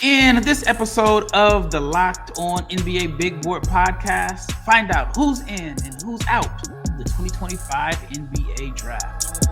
In this episode of the Locked On NBA Big Board podcast, find out who's in and who's out of the 2025 NBA Draft.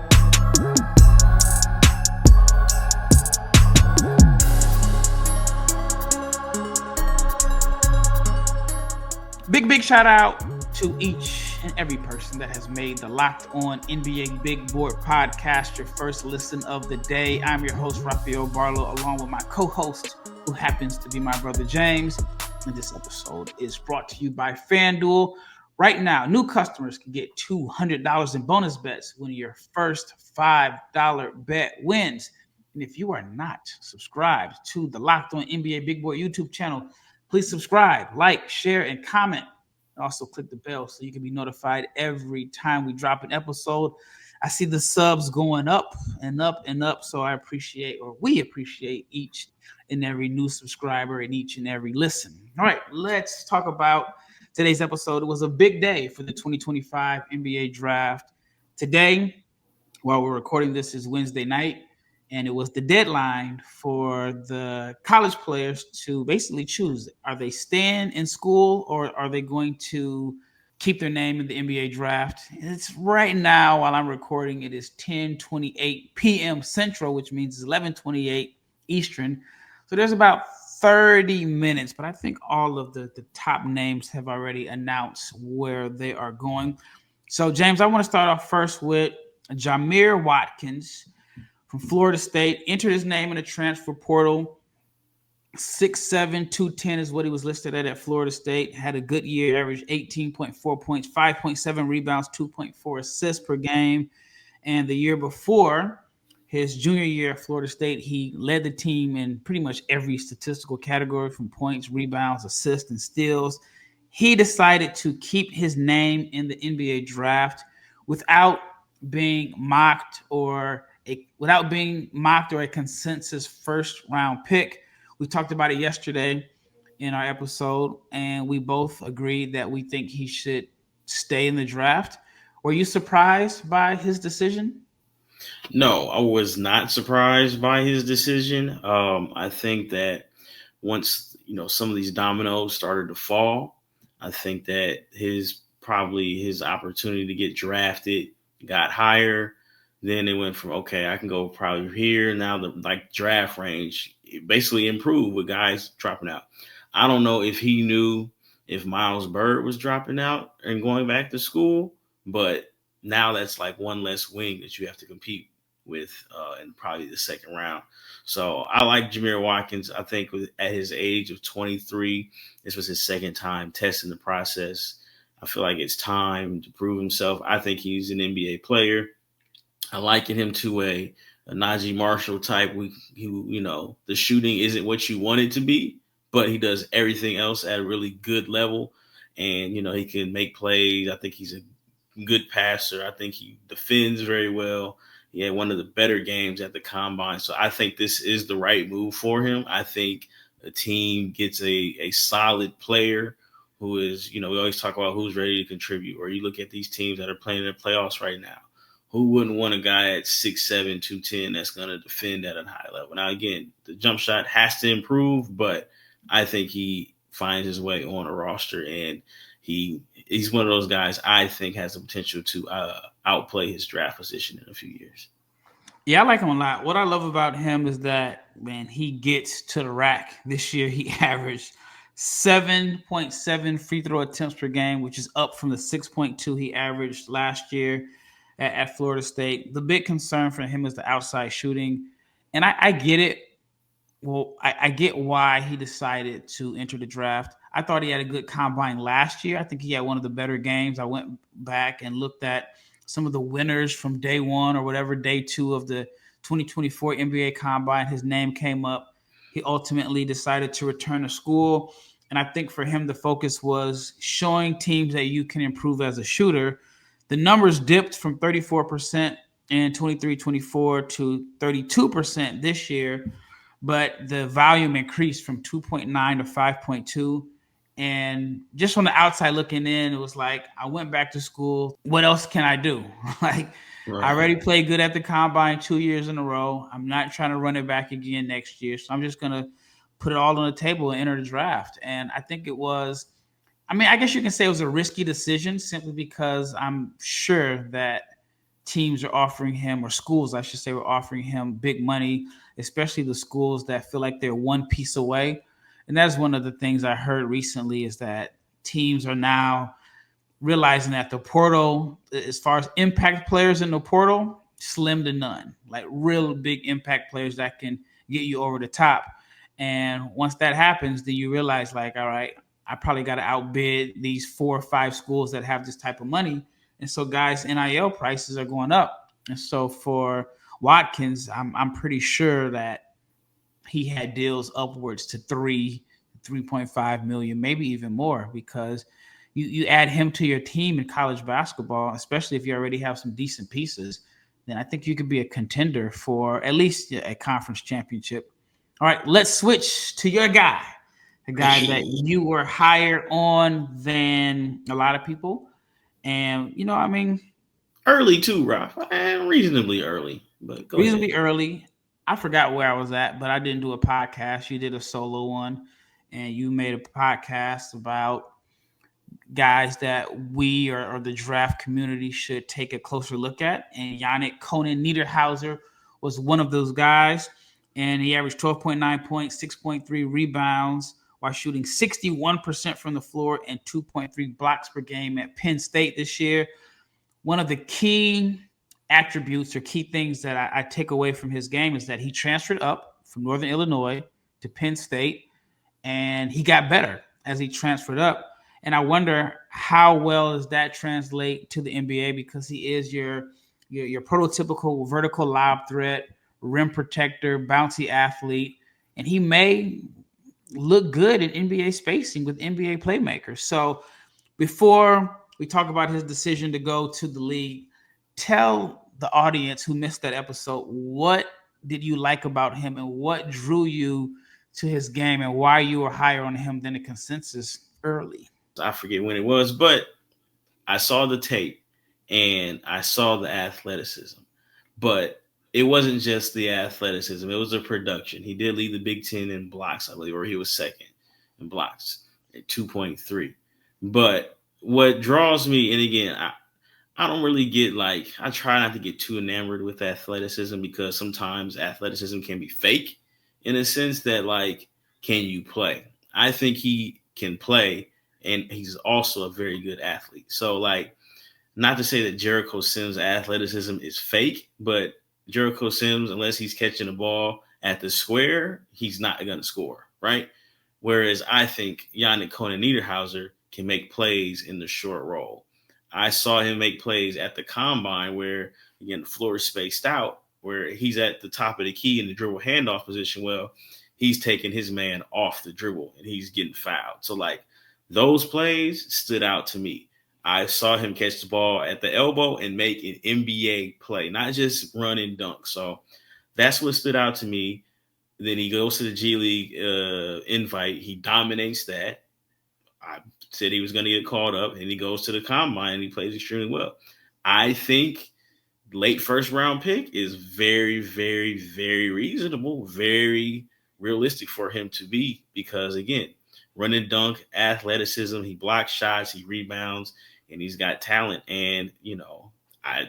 Big shout out to each and every person that has made the Locked On NBA Big Board podcast your first listen of the day. I'm your host, Rafael Barlowe, along with my co-host, who happens to be my brother James. And this episode is brought to you by FanDuel. Right now, new customers can get $200 in bonus bets when your first $5 bet wins. And if you are not subscribed to the Locked On NBA Big Board YouTube channel, please subscribe, like, share, and comment. Also click the bell so you can be notified every time we drop an episode. I see the subs going up and up and up, so we appreciate each and every new subscriber and each and every listen. All right, let's talk about today's episode. It was a big day for the 2025 NBA Draft. Today, while we're recording this, is Wednesday night, and it was the deadline for the college players to basically choose. Are they staying in school or are they going to keep their name in the NBA draft? It's right now, while I'm recording, it is 10:28 p.m. Central, which means it's 11:28 Eastern. So there's about 30 minutes, but I think all of the top names have already announced where they are going. So, James, I want to start off first with Jamir Watkins from Florida State. Entered his name in the transfer portal. 6'7", 210 is what he was listed at Florida State. Had a good year, averaged 18.4 points, 5.7 rebounds, 2.4 assists per game. And the year before, his junior year at Florida State, he led the team in pretty much every statistical category, from points, rebounds, assists, and steals. He decided to keep his name in the NBA draft without being mocked or a consensus first round pick. We talked about it yesterday in our episode, and we both agreed that we think he should stay in the draft. Were you surprised by his decision? No, I was not surprised by his decision. I think that once some of these dominoes started to fall, I think that his opportunity to get drafted got higher. Then it went from, okay, I can go probably here. Now the draft range basically improved with guys dropping out. I don't know if he knew if Miles Byrd was dropping out and going back to school, but now that's like one less wing that you have to compete with in probably the second round. So I like Jamir Watkins. I think at his age of 23, this was his second time testing the process. I feel like it's time to prove himself. I think he's an NBA player. I liken him to a Najee Marshall type. The shooting isn't what you want it to be, but he does everything else at a really good level. And, he can make plays. I think he's a good passer. I think he defends very well. He had one of the better games at the combine. So I think this is the right move for him. I think a team gets a solid player who is, we always talk about who's ready to contribute. Or you look at these teams that are playing in the playoffs right now. Who wouldn't want a guy at 6'7", 210 that's going to defend at a high level? Now, again, the jump shot has to improve, but I think he finds his way on a roster, and he's one of those guys I think has the potential to outplay his draft position in a few years. Yeah, I like him a lot. What I love about him is that, man, he gets to the rack. This year he averaged 7.7 free throw attempts per game, which is up from the 6.2 he averaged last year at Florida State. The big concern for him is the outside shooting. And I get it. Well, I get why he decided to enter the draft. I thought he had a good combine last year. I think he had one of the better games. I went back and looked at some of the winners from day one or whatever, day two of the 2024 NBA combine. His name came up. He ultimately decided to return to school. And I think for him, the focus was showing teams that you can improve as a shooter. The numbers dipped from 34% in 23-24 to 32% this year, but the volume increased from 2.9 to 5.2. And just from the outside looking in, it was like, I went back to school. What else can I do? Right. I already played good at the combine 2 years in a row. I'm not trying to run it back again next year. So I'm just going to put it all on the table and enter the draft. And I think it was, I mean, I guess you can say it was a risky decision simply because I'm sure that teams are offering him, or schools, I should say, were offering him big money, especially the schools that feel like they're one piece away. And that's one of the things I heard recently is that teams are now realizing that the portal, as far as impact players in the portal, slim to none. Like real big impact players that can get you over the top. And once that happens, then you realize, like, all right, I probably got to outbid these 4 or 5 schools that have this type of money. And so, guys, NIL prices are going up. And so for Watkins, I'm pretty sure that he had deals upwards to 3.5 million, maybe even more, because you add him to your team in college basketball, especially if you already have some decent pieces, then I think you could be a contender for at least a conference championship. All right, let's switch to your guy, a guy that you were higher on than a lot of people. And, I mean, Early too, Ralph. Reasonably early, but go ahead. reasonably early. I forgot where I was at, but I didn't do a podcast. You did a solo one, and you made a podcast about guys that we or the draft community should take a closer look at. And Yanic Konan Niederhauser was one of those guys, and he averaged 12.9 points, 6.3 rebounds, while shooting 61% from the floor and 2.3 blocks per game at Penn State this year. One of the key attributes or key things that I take away from his game is that he transferred up from Northern Illinois to Penn State, and he got better as he transferred up. And I wonder how well does that translate to the NBA, because he is your prototypical vertical lob threat, rim protector, bouncy athlete, and he may look good in NBA spacing with NBA playmakers. So before we talk about his decision to go to the league, tell the audience who missed that episode, what did you like about him and what drew you to his game and why you were higher on him than the consensus early? I forget when it was, but I saw the tape and I saw the athleticism. But it wasn't just the athleticism, it was the production. He did lead the Big Ten in blocks, I believe, or he was second in blocks at 2.3. But what draws me, and again, I don't really get I try not to get too enamored with athleticism, because sometimes athleticism can be fake in a sense that, can you play? I think he can play, and he's also a very good athlete. So, not to say that Jericho Sims' athleticism is fake, but Jericho Sims, unless he's catching the ball at the square, he's not going to score, right? Whereas I think Yanic Konan Niederhauser can make plays in the short roll. I saw him make plays at the combine where, again, the floor is spaced out, where he's at the top of the key in the dribble handoff position. Well, he's taking his man off the dribble and he's getting fouled. So, those plays stood out to me. I saw him catch the ball at the elbow and make an NBA play, not just run and dunk. So that's what stood out to me. Then he goes to the G League invite. He dominates that. I said he was going to get called up, and he goes to the combine and he plays extremely well. I think late first round pick is very, very, very reasonable, very realistic for him to be, because, again, run and dunk, athleticism, he blocks shots, he rebounds, and he's got talent. And, I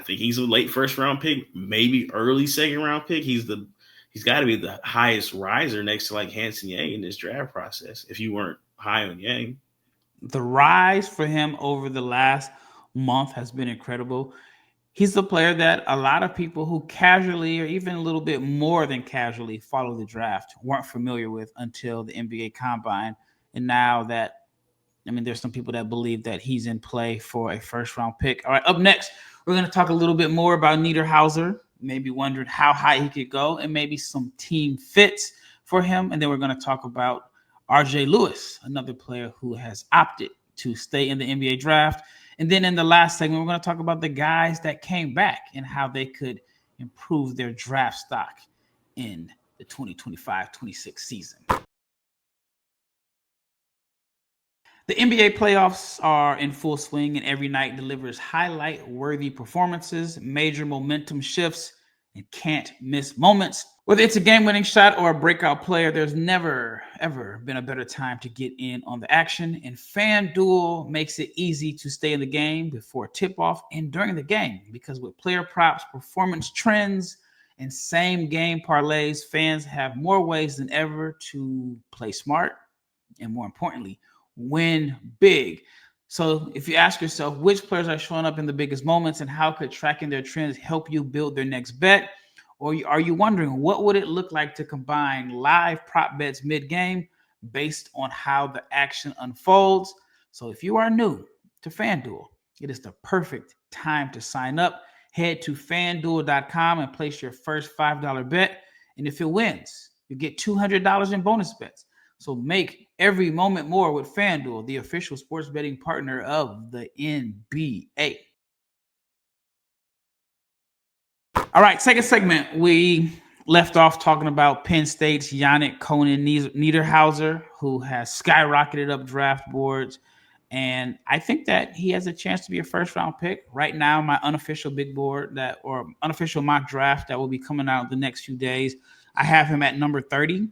think he's a late first round pick, maybe early second round pick. He's got to be the highest riser next to Hanson Yang in this draft process, if you weren't high on Yang. The rise for him over the last month has been incredible. He's a player that a lot of people who casually, or even a little bit more than casually, follow the draft weren't familiar with until the NBA Combine. And now that, there's some people that believe that he's in play for a first round pick. All right, up next, we're going to talk a little bit more about Niederhauser, maybe wondering how high he could go and maybe some team fits for him. And then we're going to talk about RJ Lewis, another player who has opted to stay in the NBA draft. And then in the last segment, we're going to talk about the guys that came back and how they could improve their draft stock in the 2025-26 season. The NBA playoffs are in full swing, and every night delivers highlight-worthy performances, major momentum shifts, and can't miss moments. Whether it's a game-winning shot or a breakout player, there's never, ever been a better time to get in on the action. And FanDuel makes it easy to stay in the game before tip-off and during the game. Because with player props, performance trends, and same-game parlays, fans have more ways than ever to play smart and, more importantly, win big. So if you ask yourself which players are showing up in the biggest moments and how could tracking their trends help you build their next bet, or are you wondering what would it look like to combine live prop bets mid-game based on how the action unfolds? So if you are new to FanDuel, it is the perfect time to sign up. Head to FanDuel.com and place your first $5 bet. And if it wins, you get $200 in bonus bets. So make every moment more with FanDuel, the official sports betting partner of the NBA. All right, second segment. We left off talking about Penn State's Yanic Konan Niederhauser, who has skyrocketed up draft boards. And I think that he has a chance to be a first-round pick. Right now, my unofficial big board or unofficial mock draft that will be coming out the next few days, I have him at number 30.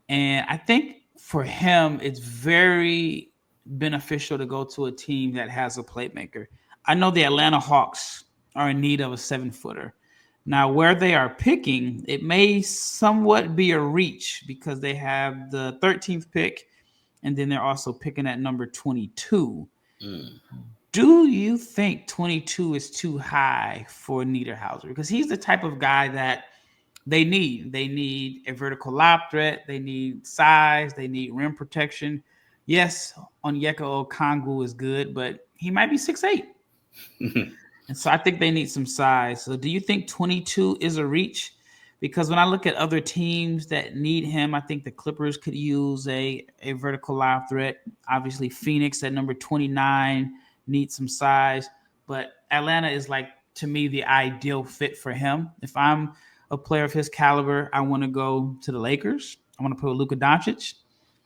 And I think for him, it's very beneficial to go to a team that has a playmaker. I know the Atlanta Hawks are in need of a 7-footer. Now, where they are picking, it may somewhat be a reach because they have the 13th pick, and then they're also picking at number 22. Do you think 22 is too high for Niederhauser? Because he's the type of guy that they need. They need a vertical lob threat. They need size. They need rim protection. Yes, Onyeka Okongwu is good, but he might be 6'8". And so I think they need some size. So do you think 22 is a reach? Because when I look at other teams that need him, I think the Clippers could use a vertical lob threat. Obviously, Phoenix at number 29 needs some size. But Atlanta is, like, to me, the ideal fit for him. If I'm a player of his caliber, I want to go to the Lakers. I want to play with Luka Doncic.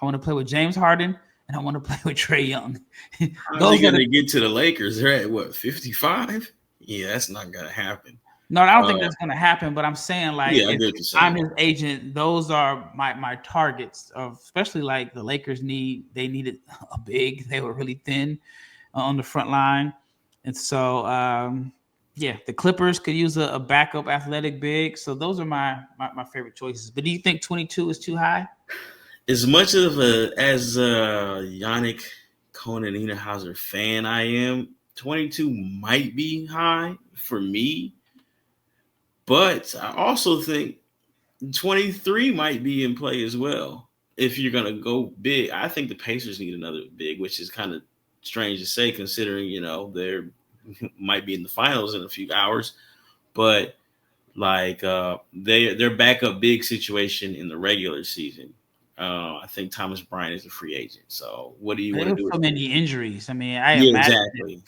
I want to play with James Harden. And I want to play with Trae Young. How are they going to get to the Lakers? They're at, what, 55? Yeah, that's not going to happen. No, I don't think that's going to happen. But I'm saying, like, yeah, if I'm his agent, those are my targets. Of especially, like, the Lakers needed a big. They were really thin on the front line. And so, yeah, the Clippers could use a backup athletic big. So those are my favorite choices. But do you think 22 is too high? As much of as Yanic Konan Niederhauser fan I am, 22 might be high for me. But I also think 23 might be in play as well. If you're going to go big, I think the Pacers need another big, which is kind of strange to say considering, they're might be in the finals in a few hours. But like their backup big situation in the regular season. I think Thomas Bryant is a free agent. So what do you want to do? So many injuries. I mean, I imagine exactly.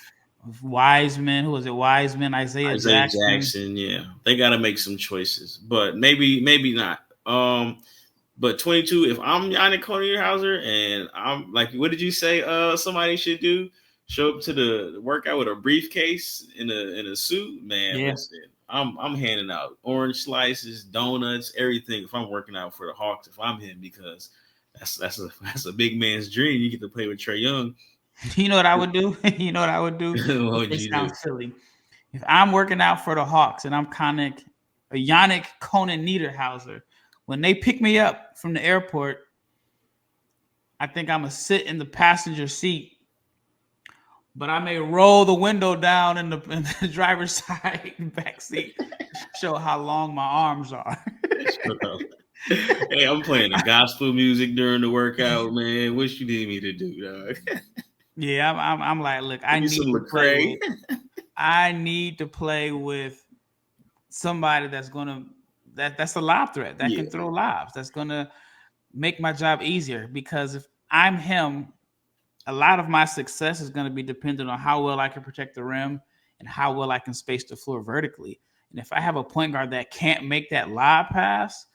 Wiseman, who was it? Wiseman, Isaiah Jackson. Yeah, they got to make some choices, but maybe not. But 22. If I'm Yanic Konan Niederhauser and I'm like, what did you say? Somebody should do? Show up to the workout with a briefcase in a suit, man. Yeah. Listen, I'm handing out orange slices, donuts, everything. If I'm working out for the Hawks, if I'm him, because that's a big man's dream. You get to play with Trae Young. You know what I would do? It sounds silly. If I'm working out for the Hawks and I'm kind of a Yanic Konan Niederhauser, when they pick me up from the airport, I think I'm gonna sit in the passenger seat. But I may roll the window down in the driver's side back seat to show how long my arms are. Hey, I'm playing the gospel music during the workout, man. What you need me to do, dog? Yeah, I'm like, look, I need to play with somebody that's a lob threat that can throw lobs. That's gonna make my job easier, because if I'm him, a lot of my success is going to be dependent on how well I can protect the rim and how well I can space the floor vertically. And if I have a point guard that can't make that lob pass,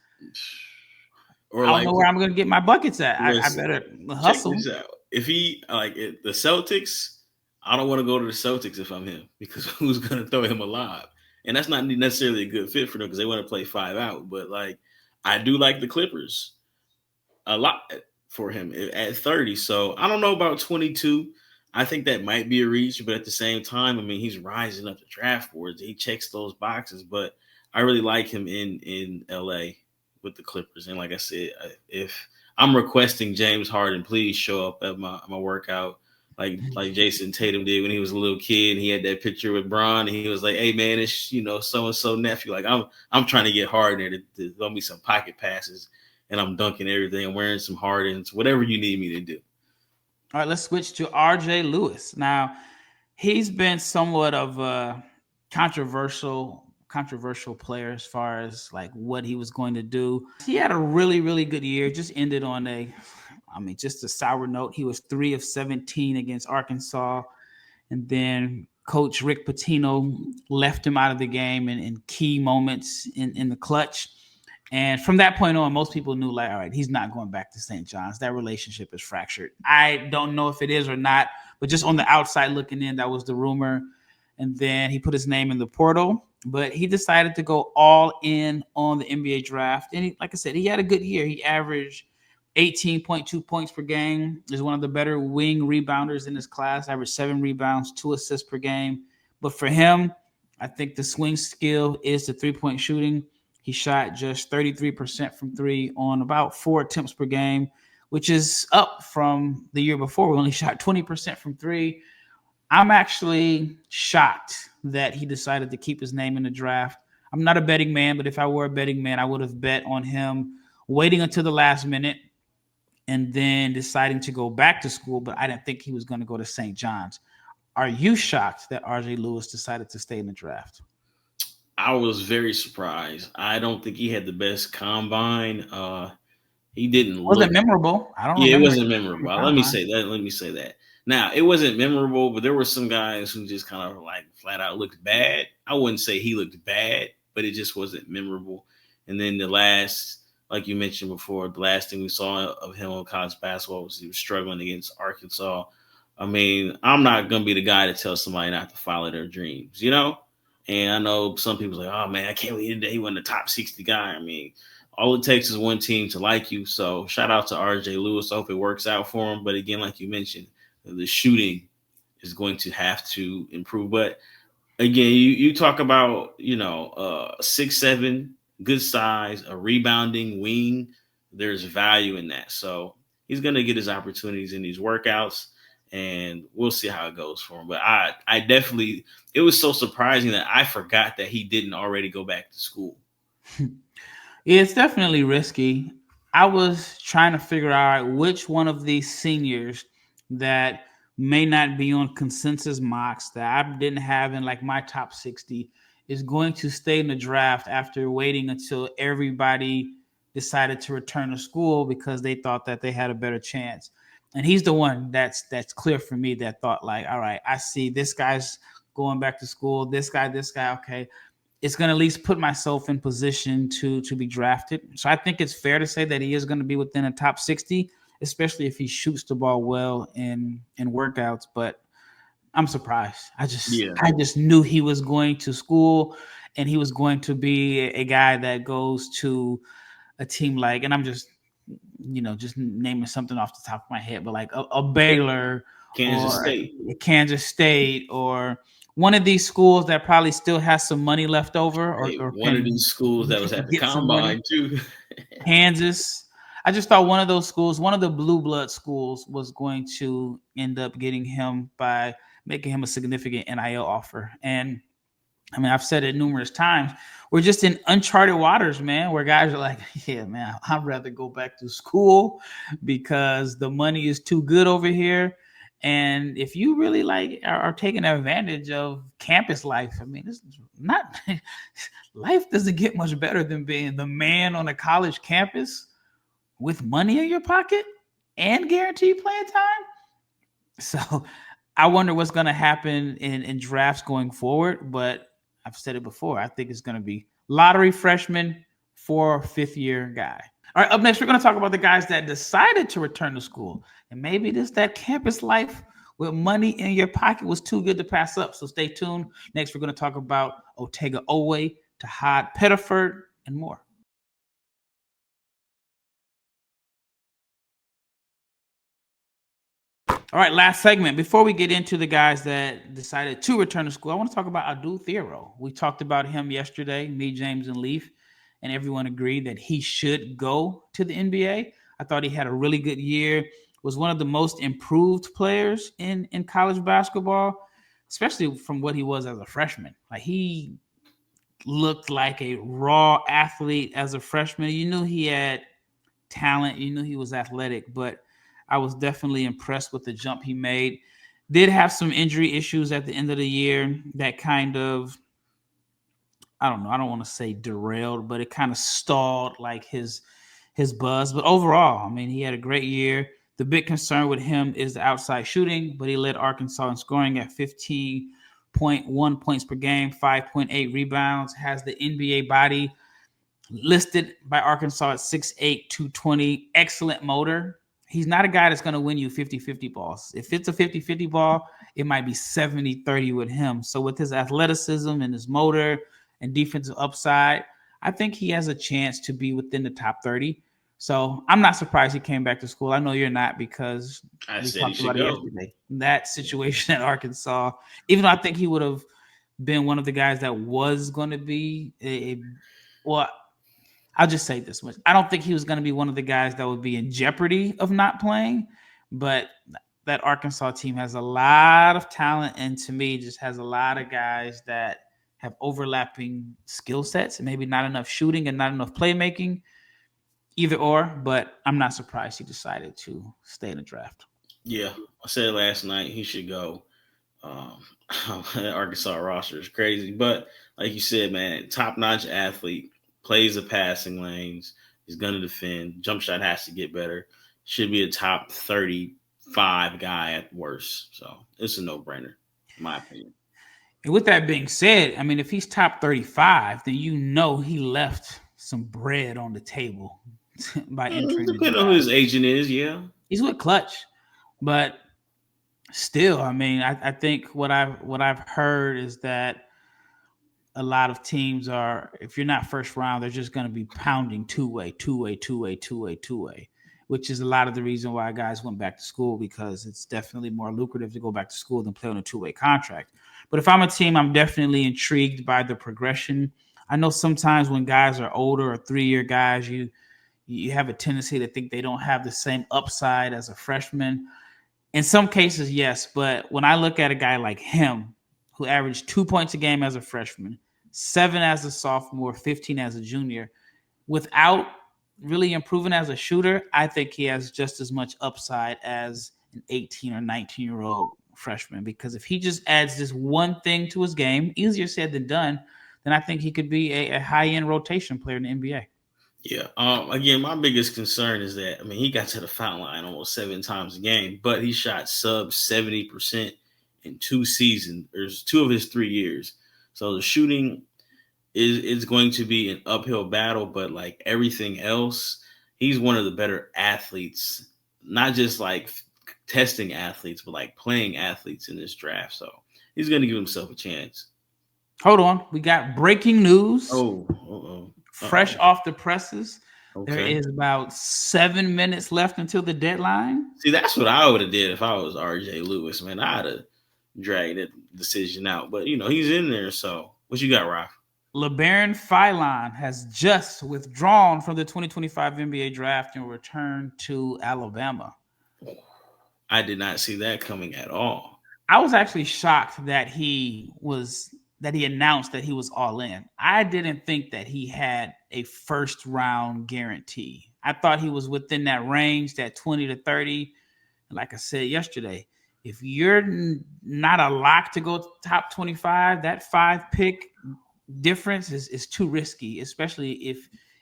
I don't know where I'm going to get my buckets at. I better hustle. Check this out. If he the Celtics, I don't want to go to the Celtics if I'm him, because who's going to throw him a lob? And that's not necessarily a good fit for them because they want to play 5 out. But like, I do like the Clippers a lot for him at 30. So I don't know about 22. I think that might be a reach, but at the same time, I mean, he's rising up the draft boards. He checks those boxes, but I really like him in LA with the Clippers. And like I said, if I'm requesting James Harden, please show up at my workout like Jason Tatum did when he was a little kid. He had that picture with Bron, and he was like, "Hey man, it's so and so nephew. Like I'm trying to get Harden to throw me some pocket passes, and I'm dunking everything. I'm wearing some Hardens, whatever you need me to do." All right, let's switch to RJ Lewis. Now, he's been somewhat of a controversial player as far as like what he was going to do. He had a really, really good year. Just ended on just a sour note. He was 3 of 17 against Arkansas. And then Coach Rick Pitino left him out of the game in key moments in the clutch. And from that point on, most people knew, like, all right, he's not going back to St. John's. That relationship is fractured. I don't know if it is or not, but just on the outside looking in, that was the rumor. And then he put his name in the portal, but he decided to go all in on the NBA draft. And like I said, he had a good year. He averaged 18.2 points per game, is one of the better wing rebounders in his class, averaged 7 rebounds, 2 assists per game. But for him, I think the swing skill is the three-point shooting. He shot just 33% from 3 on about 4 attempts per game, which is up from the year before. We only shot 20% from 3. I'm actually shocked that he decided to keep his name in the draft. I'm not a betting man, but if I were a betting man, I would have bet on him waiting until the last minute and then deciding to go back to school, but I didn't think he was going to go to St. John's. Are you shocked that RJ Lewis decided to stay in the draft? I was very surprised. I don't think he had the best combine. He didn't Wasn't look memorable. I don't Yeah, it remember wasn't memorable. Let me say that. Let me say that. Now, it wasn't memorable, but there were some guys who just kind of like flat out looked bad. I wouldn't say he looked bad, but it just wasn't memorable. And then the last, like you mentioned before, the last thing we saw of him on college basketball was he was struggling against Arkansas. I mean, I'm not going to be the guy to tell somebody not to follow their dreams, And I know some people's like, oh man, I can't believe he wasn't a top 60 guy. I mean, all it takes is one team to like you. So shout out to RJ Lewis. I hope it works out for him. But again, like you mentioned, the shooting is going to have to improve. But again, you talk about, 6'7", good size, a rebounding wing. There's value in that. So he's going to get his opportunities in these workouts. And we'll see how it goes for him. But I definitely, it was so surprising that I forgot that he didn't already go back to school. Yeah, it's definitely risky. I was trying to figure out which one of these seniors that may not be on consensus mocks that I didn't have in like my top 60 is going to stay in the draft after waiting until everybody decided to return to school because they thought that they had a better chance. And he's the one that's clear for me that thought like, all right, I see this guy's going back to school. This guy, okay. It's going to at least put myself in position to be drafted. So I think it's fair to say that he is going to be within a top 60, especially if he shoots the ball well in workouts. But I'm surprised. I just knew he was going to school and he was going to be a guy that goes to a team like, and I'm just naming something off the top of my head, but like a Baylor, Kansas State, or one of these schools that probably still has some money left over, or one of these schools that was at the combine too. Kansas. I just thought one of those schools, one of the blue blood schools, was going to end up getting him by making him a significant NIL offer. And I mean, I've said it numerous times. We're just in uncharted waters, man, where guys are like, yeah, man, I'd rather go back to school because the money is too good over here. And if you really like are taking advantage of campus life, I mean, it's not life doesn't get much better than being the man on a college campus with money in your pocket and guaranteed playing time. So I wonder what's going to happen in drafts going forward. But I've said it before. I think it's going to be lottery freshman for fifth-year guy. All right, up next, we're going to talk about the guys that decided to return to school. And maybe that campus life with money in your pocket was too good to pass up. So stay tuned. Next, we're going to talk about Otega Oweh, Tahaad Pettiford, and more. All right, last segment. Before we get into the guys that decided to return to school, I want to talk about Adou Thiero. We talked about him yesterday, me, James, and Leaf, and everyone agreed that he should go to the NBA. I thought he had a really good year, was one of the most improved players in college basketball, especially from what he was as a freshman. Like, he looked like a raw athlete as a freshman. You knew he had talent, you knew he was athletic, but I was definitely impressed with the jump he made. Did have some injury issues at the end of the year that kind of, I don't know, I don't want to say derailed, but it kind of stalled like his buzz. But overall, I mean, he had a great year. The big concern with him is the outside shooting, but he led Arkansas in scoring at 15.1 points per game, 5.8 rebounds, has the NBA body, listed by Arkansas at 6'8", 220, excellent motor. He's not a guy that's going to win you 50-50 balls. If it's a 50-50 ball, it might be 70-30 with him. So with his athleticism and his motor and defensive upside, I think he has a chance to be within the top 30. So I'm not surprised he came back to school. I know you're not, because we talked about it yesterday. That situation at Arkansas, even though I think he would have been one of the guys that was going to be I'll just say this much. I don't think he was going to be one of the guys that would be in jeopardy of not playing, but that Arkansas team has a lot of talent, and to me, just has a lot of guys that have overlapping skill sets, and maybe not enough shooting and not enough playmaking, either or, but I'm not surprised he decided to stay in the draft. Yeah, I said last night he should go. Arkansas roster is crazy, but like you said, man, top-notch athlete, plays the passing lanes. He's going to defend. Jump shot has to get better. Should be a top 35 guy at worst. So it's a no-brainer, in my opinion. And with that being said, I mean, if he's top 35, then you know he left some bread on the table by entering the draft. Depending on who his agent is, yeah. He's with Clutch. But still, I mean, I think what I've heard is that a lot of teams are, if you're not first round, they're just going to be pounding two-way, which is a lot of the reason why guys went back to school, because it's definitely more lucrative to go back to school than play on a two-way contract. But if I'm a team, I'm definitely intrigued by the progression. I know sometimes when guys are older or 3-year guys, you have a tendency to think they don't have the same upside as a freshman. In some cases, yes, but when I look at a guy like him, who averaged 2 points a game as a freshman, 7 as a sophomore, 15 as a junior, without really improving as a shooter, I think he has just as much upside as an 18 or 19-year-old freshman. Because if he just adds this one thing to his game, easier said than done, then I think he could be a high-end rotation player in the NBA. Yeah. Again, my biggest concern is that, I mean, he got to the foul line almost 7 times a game, but he shot sub 70% in 2 seasons, or 2 of his 3 years. So the shooting is going to be an uphill battle, but like everything else, he's one of the better athletes, not just like testing athletes, but like playing athletes in this draft. So he's going to give himself a chance. Hold on. We got breaking news. Fresh off the presses. Okay. There is about 7 minutes left until the deadline. See, that's what I would have did if I was RJ Lewis, man. I'd have dragged that decision out. But, you know, he's in there. So what you got, Raf? Labaron Philon has just withdrawn from the 2025 NBA draft and returned to Alabama. I did not see that coming at all. I was actually shocked that he announced that he was all in. I didn't think that he had a first round guarantee. I thought he was within that range, that 20 to 30. Like I said yesterday, if you're not a lock to go top 25, that 5 pick difference is too risky, especially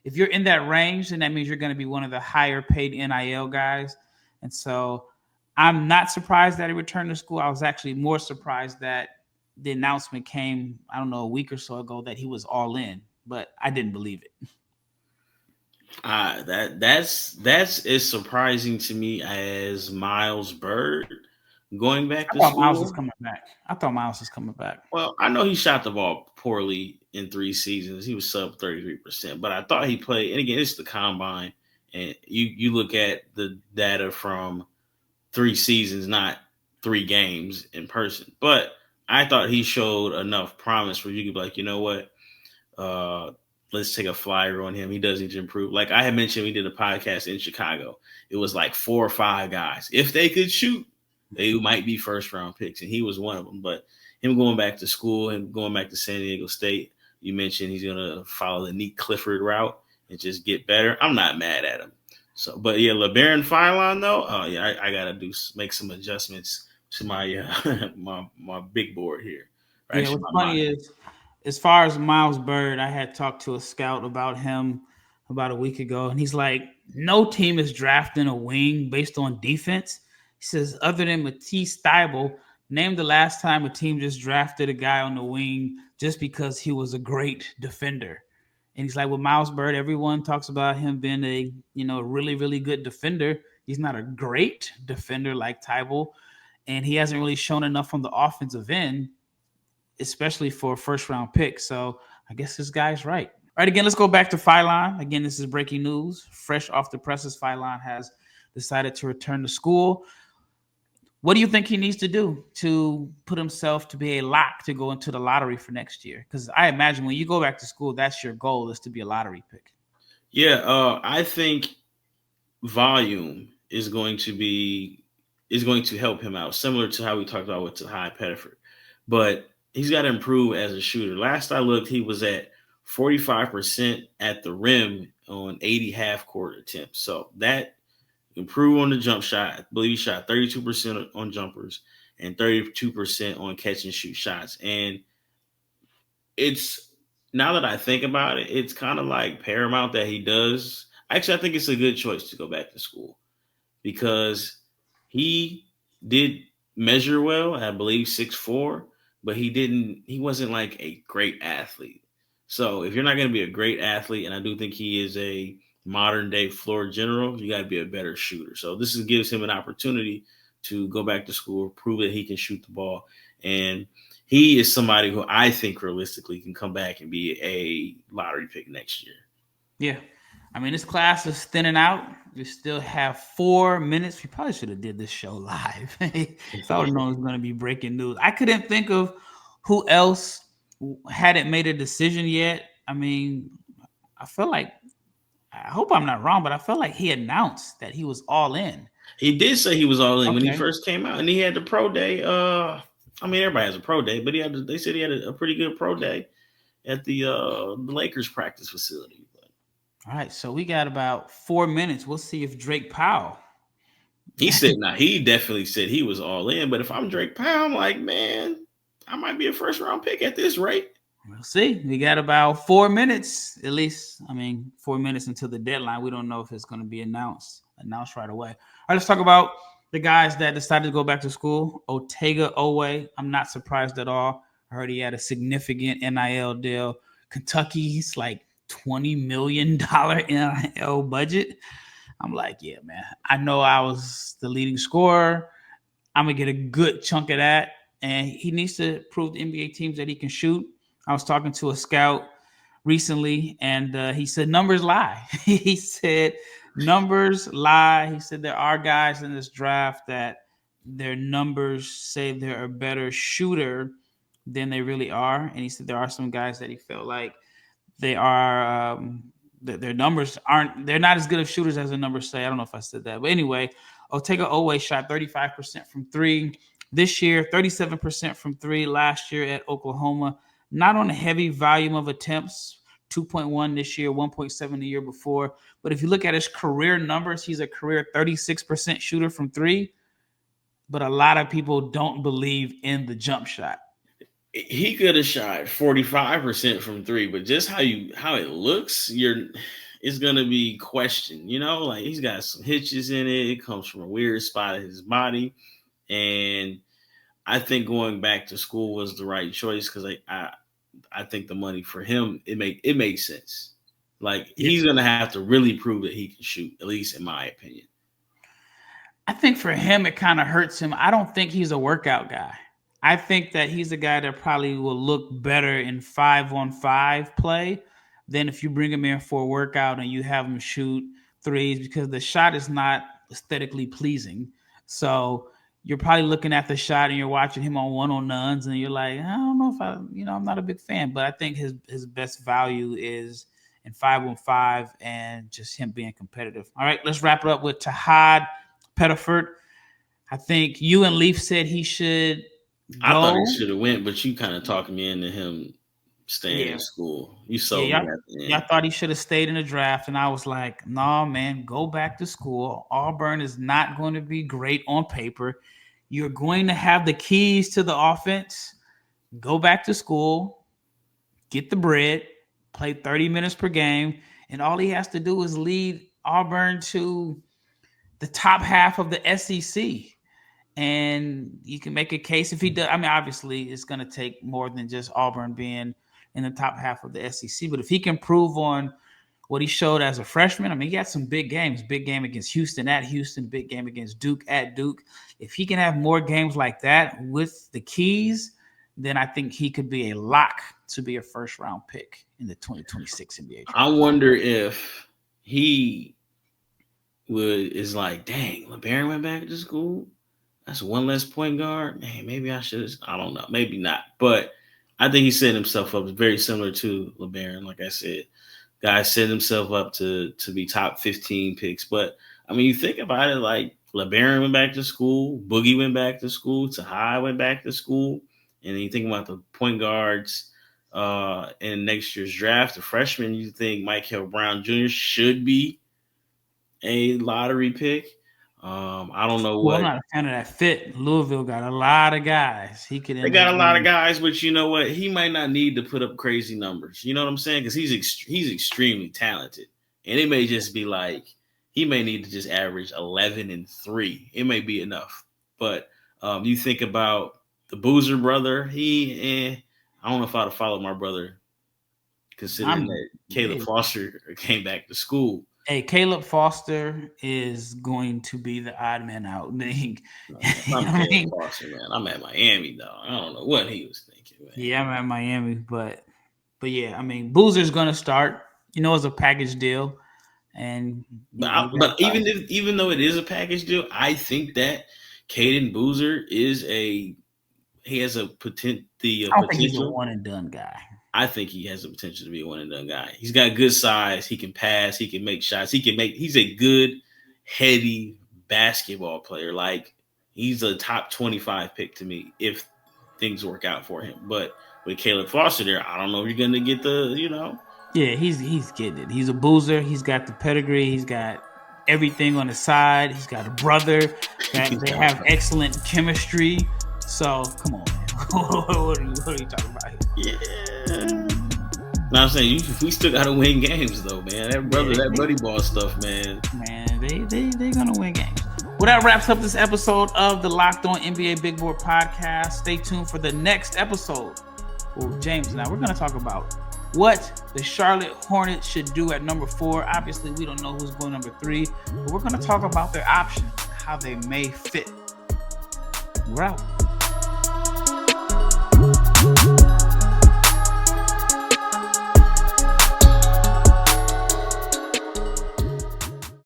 if you're in that range, then that means you're going to be one of the higher paid NIL guys. And so I'm not surprised that he returned to school. I was actually more surprised that the announcement came, I don't know, a week or so ago that he was all in, but I didn't believe it. That's as surprising to me as Miles Byrd. going back I to thought Miles was school. coming back. I thought Miles was coming back. Well, I know he shot the ball poorly in 3 seasons. He was sub 33%, but I thought he played. And again, it's the combine, and you look at the data from 3 seasons, not 3 games in person. But I thought he showed enough promise where you could be like, you know what, uh, let's take a flyer on him. He does need to improve. Like I had mentioned, we did a podcast in Chicago. It was like 4 or 5 guys. If they could shoot, they might be first round picks, and he was one of them. But him going back to school and going back to San Diego State, you mentioned he's gonna follow the Nick Clifford route and just get better. I'm not mad at him. So, but yeah, Labaron Philon though, yeah, I gotta make some adjustments to my my big board here. Or Yeah, actually, what's my funny is, as far as Miles Byrd, I had talked to a scout about him about a week ago, and he's like, no team is drafting a wing based on defense. He says, other than Matisse Thybulle, name the last time a team just drafted a guy on the wing just because he was a great defender. And he's like, with Miles Byrd, everyone talks about him being a really, really good defender. He's not a great defender like Thybulle, and he hasn't really shown enough on the offensive end, especially for a first round pick. So I guess this guy's right. All right, again, let's go back to Philon. Again, this is breaking news. Fresh off the presses, Philon has decided to return to school. What do you think he needs to do to put himself to be a lock to go into the lottery for next year? Because I imagine when you go back to school, that's your goal, is to be a lottery pick. Yeah, I think volume is going to help him out, similar to how we talked about with Tahaad Pettiford. But he's got to improve as a shooter. Last I looked, he was at 45% at the rim on 80 half court attempts. So that improve on the jump shot. I believe he shot 32% on jumpers and 32% on catch and shoot shots. And it's, now that I think about it, it's kind of like paramount that he does. Actually, I think it's a good choice to go back to school because he did measure well, I believe 6'4", but he wasn't like a great athlete. So if you're not going to be a great athlete, and I do think he is a modern day floor general, you got to be a better shooter. So gives him an opportunity to go back to school, prove that he can shoot the ball. And he is somebody who I think realistically can come back and be a lottery pick next year. Yeah. I mean, this class is thinning out. We still have 4 minutes. We probably should have did this show live. If I would have known it was going to be breaking news. I couldn't think of who else hadn't made a decision yet. I mean, I feel like, I hope I'm not wrong, but I felt like he announced that he was all in. He did say he was all in when he Okay. first came out, and he had the pro day. I mean, everybody has a pro day, but they said he had a pretty good pro day at the Lakers practice facility. All right. So we got about 4 minutes. We'll see if Drake Powell. He said, "Now he definitely said he was all in." But if I'm Drake Powell, I'm like, man, I might be a first round pick at this rate. We'll see. We got about 4 minutes, at least. I mean, 4 minutes until the deadline. We don't know if it's going to be announced right away. All right, let's talk about the guys that decided to go back to school. Otega Oweh, I'm not surprised at all. I heard he had a significant NIL deal. Kentucky's like $20 million NIL budget. I'm like, yeah, man. I know I was the leading scorer. I'm going to get a good chunk of that. And he needs to prove the NBA teams that he can shoot. I was talking to a scout recently, and he said numbers lie. He said numbers lie. He said there are guys in this draft that their numbers say they're a better shooter than they really are. And he said there are some guys that he felt like they are their numbers they're not as good of shooters as the numbers say. I don't know if I said that, but anyway, Otega Oweh shot 35% from three this year, 37% from three last year at Oklahoma. Not on a heavy volume of attempts, 2.1 this year, 1.7 the year before. But if you look at his career numbers, he's a career 36% shooter from three. But a lot of people don't believe in the jump shot. He could have shot 45% from three, but just how it looks, it's gonna be questioned. You know, like he's got some hitches in it. It comes from a weird spot of his body, and I think going back to school was the right choice because I think the money for him it makes sense. Like he's gonna have to really prove that he can shoot, at least in my opinion. I think for him, it kind of hurts him. I don't think he's a workout guy. I think that he's a guy that probably will look better in 5-on-5 play than if you bring him in for a workout and you have him shoot threes, because the shot is not aesthetically pleasing. So you're probably looking at the shot and you're watching him on one-on-ones and you're like, I don't know if I'm not a big fan. But I think his best value is in 5-on-5 and just him being competitive. All right, let's wrap it up with Tahaad Pettiford. I think you and Leaf said he should go. I thought he should have went, but you kind of talked me into him staying in school. You sold me at the end. Y'all thought he should have stayed in the draft, and I was like, no, man, go back to school. Auburn is not going to be great on paper. You're going to have the keys to the offense. Go back to school, get the bread, play 30 minutes per game, and all he has to do is lead Auburn to the top half of the SEC. And you can make a case if he does. I mean, obviously, it's going to take more than just Auburn being in the top half of the SEC. But if he can prove on what he showed as a freshman, I mean, he had some big games. Big game against Houston at Houston, big game against Duke at Duke. If he can have more games like that with the keys, then I think he could be a lock to be a first-round pick in the 2026 NBA draft. I wonder if he is like, dang, Labaron went back to school. That's one less point guard. Man, maybe I should. I don't know. Maybe not. But I think he set himself up very similar to Labaron. Like I said, guy set himself up to be top 15 picks. But I mean, you think about it, like Labaron went back to school, Boogie went back to school, Tahaad went back to school, and then you think about the point guards in next year's draft, the freshman. You think Michael Brown Jr. should be a lottery pick. I don't know what. I'm not a fan of that fit. Louisville got a lot of guys. They got a lot of guys, but you know what? He might not need to put up crazy numbers. You know what I'm saying? Because he's extremely talented, and it may just be like he may need to just average 11 and 3. It may be enough. But you think about the Boozer brother. I don't know if I'd have followed my brother, considering that Caleb Foster came back to school. Hey, Caleb Foster is going to be the odd man out. Caleb Foster, man. I'm at Miami, though. I don't know what he was thinking, man. Yeah, I'm at Miami, but yeah, I mean, Boozer's going to start. It's a package deal, and but even though it is a package deal, I think that Caden Boozer has a potential. I don't think he's a one and done guy. I think he has the potential to be a one-and-done guy. He's got good size. He can pass. He can make shots. He's a good, heady basketball player. Like, he's a top 25 pick to me if things work out for him. But with Caleb Foster there, I don't know if you're going to get Yeah, he's getting it. He's a Boozer. He's got the pedigree. He's got everything on his side. He's got a brother. They have excellent chemistry. So, come on, man. What are you talking about here? Yeah. No, I'm saying we still gotta win games though, man. That buddy ball stuff, man. Man, they gonna win games. Well, that wraps up this episode of the Locked On NBA Big Board Podcast. Stay tuned for the next episode. Well, James and I, we're gonna talk about what the Charlotte Hornets should do at number 4. Obviously, we don't know who's going number 3, but we're gonna talk about their options, how they may fit. We're out.